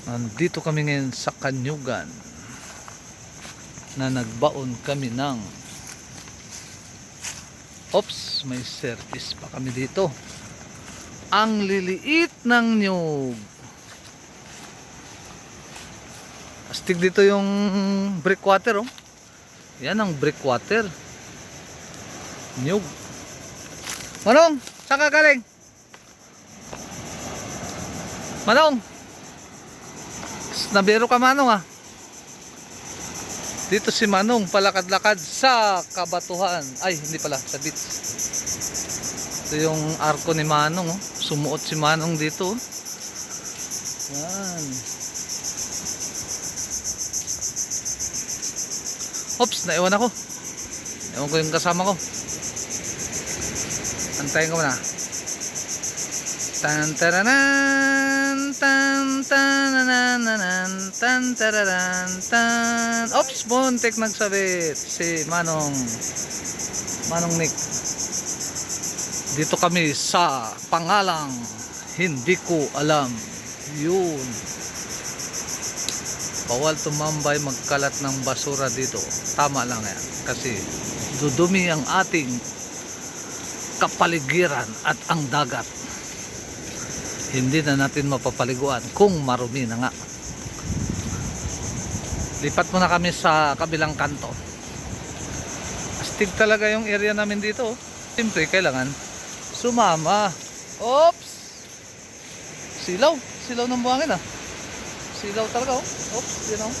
Nandito kami ngayon sa Kanyugan na nagbaon kami ng may service pa kami dito. Ang liliit ng nyug. Astig dito yung breakwater, oh. Yan ang breakwater. Nyug. Manong, saan ka galing? Manong, nabiro ka Manong, ah. Dito si Manong palakad-lakad sa Kabatuhan. Ay, hindi pala, sa beach. Ito yung arko ni Manong, oh. Sumuot si Manong dito, oh. Yan. Naiwan ako. Ewan ko yung kasama ko. Antayin ko muna. Tan taranan, tan tanananan, tan tararan, tan. Muntik nagsabit si Manong Nick. Dito kami sa pangalang hindi ko alam. Yun. Bawal tumambay magkalat ng basura dito. Tama lang yan. Kasi dudumi ang ating kapaligiran at ang dagat. Hindi na natin mapapaliguan kung marumi na nga. Lipat muna kami sa kabilang kanto. Astig talaga yung area namin dito. Siyempre kailangan sumama. Silaw ng buhangin, ah. Silaw talaga, oh. You know.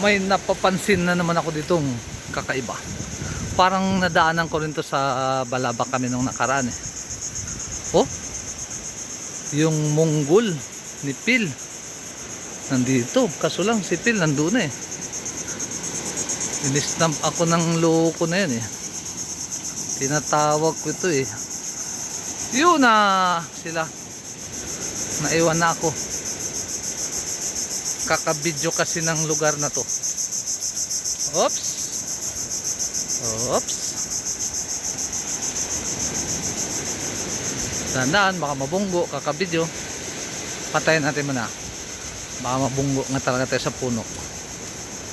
May napapansin na naman ako ditong kakaiba. Parang nadaanan ko rin to sa Balabac kami nung nakaraan, eh. Yung Monggol ni Phil nandito, kaso lang si Phil nandun, eh. Inistamp ako ng loko na yan, eh. Tinatawag ko ito, eh. Yun na sila. Naiwan na ako. Kakabidyo kasi ng lugar na to. Tandaan, baka mabunggo. Kakabidyo. Patayin natin muna. Baka mabunggo nga talaga tayo sa puno.